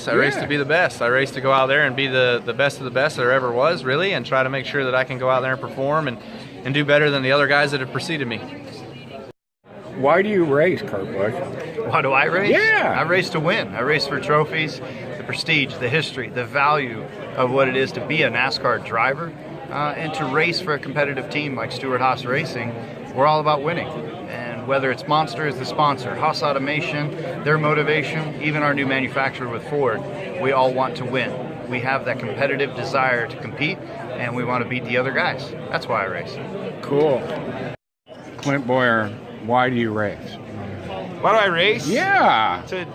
I race to be the best. I race to go out there and be the best of the best there ever was, really, and try to make sure that I can go out there and perform and do better than the other guys that have preceded me. Why do you race, Kurt Busch? Why do I race? Yeah. I race to win. I race for trophies, the prestige, the history, the value of what it is to be a NASCAR driver, and to race for a competitive team like Stewart-Haas Racing. We're all about winning. And whether it's Monster as the sponsor, Haas Automation, their motivation, even our new manufacturer with Ford, we all want to win. We have that competitive desire to compete, and we want to beat the other guys. That's why I race. Cool. Clint Boyer, why do you race? Why do I race? Yeah. To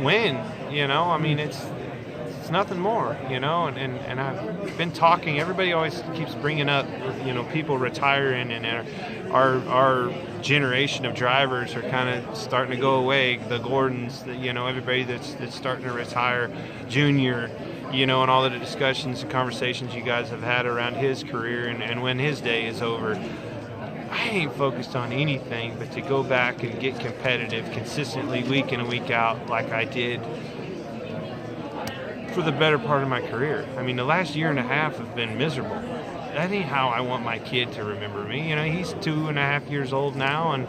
win, you know. I mean, it's nothing more, you know. And I've been talking. Everybody always keeps bringing up, you know, people retiring, and our generation of drivers are kind of starting to go away. The Gordons, you know, everybody that's starting to retire, Junior, you know, and all of the discussions and conversations you guys have had around his career and when his day is over. I ain't focused on anything but to go back and get competitive consistently week in and week out like I did for the better part of my career. I mean, the last year and a half have been miserable. That ain't how I want my kid to remember me. You know, he's 2.5 years old now, and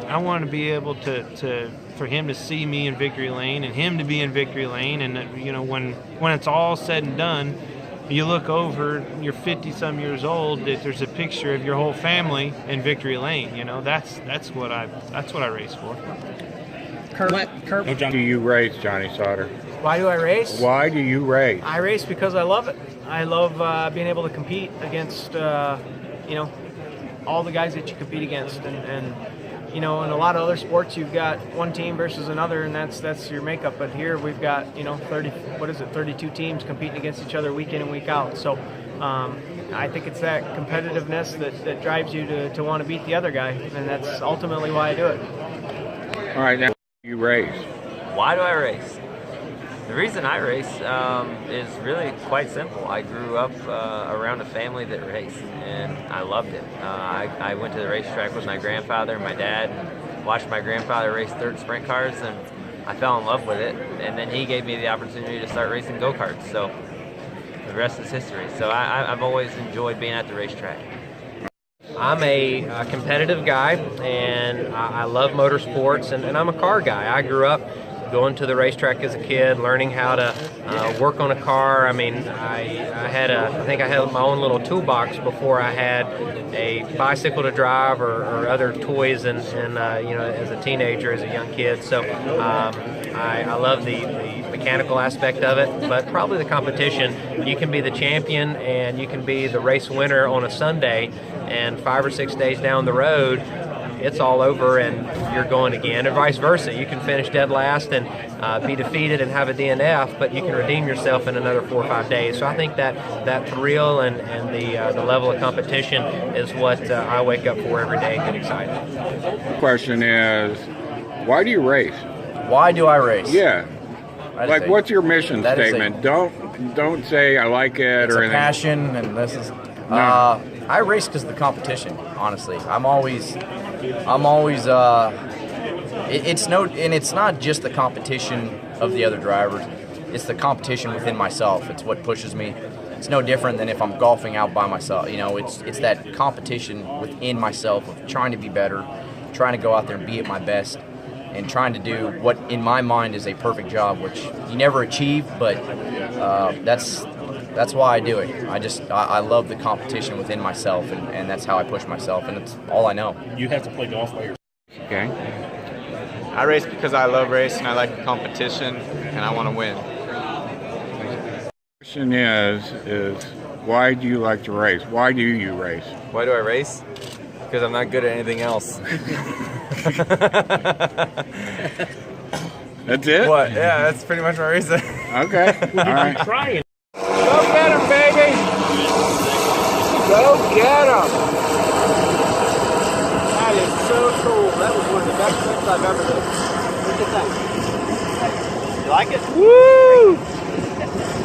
I want to be able for him to see me in victory lane and him to be in victory lane. And, you know, when it's all said and done, you look over, you're 50-some years old, that there's a picture of your whole family in victory lane. You know, that's what I race for. Kurt, Why do you race, Johnny Sauter? why do I race? Why do you race? I race because I love it. I love being able to compete against, you know, all the guys that you compete against, and you know, in a lot of other sports, you've got one team versus another, and that's your makeup. But here we've got, you know, 32 teams competing against each other week in and week out. So I think it's that competitiveness that drives you to want to beat the other guy, and that's ultimately why I do it. All right, now you race. Why do I race? The reason I race is really quite simple. I grew up around a family that raced, and I loved it. I went to the racetrack with my grandfather and my dad, and watched my grandfather race dirt sprint cars, and I fell in love with it. And then he gave me the opportunity to start racing go-karts, so the rest is history. So I've always enjoyed being at the racetrack. I'm a competitive guy, and I love motorsports, and I'm a car guy. I grew up going to the racetrack as a kid, learning how to work on a car. I mean, I think I had my own little toolbox before I had a bicycle to drive or other toys, and you know, as a teenager, as a young kid. So I love the mechanical aspect of it, but probably the competition. You can be the champion and you can be the race winner on a Sunday, and 5 or 6 days down the road, it's all over and you're going again, and vice versa. You can finish dead last and be defeated and have a DNF, but you can redeem yourself in another 4 or 5 days. So I think that thrill and the level of competition is what I wake up for every day and get excited. The question is, why do you race? Why do I race? Yeah. Like, what's your mission statement? Don't say I like it it's or a anything. passion, and this is. No. I race because of the competition. Honestly, I'm always. It's not just the competition of the other drivers. It's the competition within myself. It's what pushes me. It's no different than if I'm golfing out by myself. You know, it's that competition within myself of trying to be better, trying to go out there and be at my best, and trying to do what in my mind is a perfect job, which you never achieve, but that's why I do it. I love the competition within myself, and that's how I push myself, and it's all I know. You have to play golf by yourself. Okay. I race because I love racing, I like the competition, and I want to win. The question is why do you like to race? Why do you race? Why do I race? Because I'm not good at anything else. That's it? What? Yeah, that's pretty much my reason. Okay. All right. Trying. Go get him, baby! Go get him! That is so cool. That was one of the best things I've ever done. Look at that. You like it? Woo!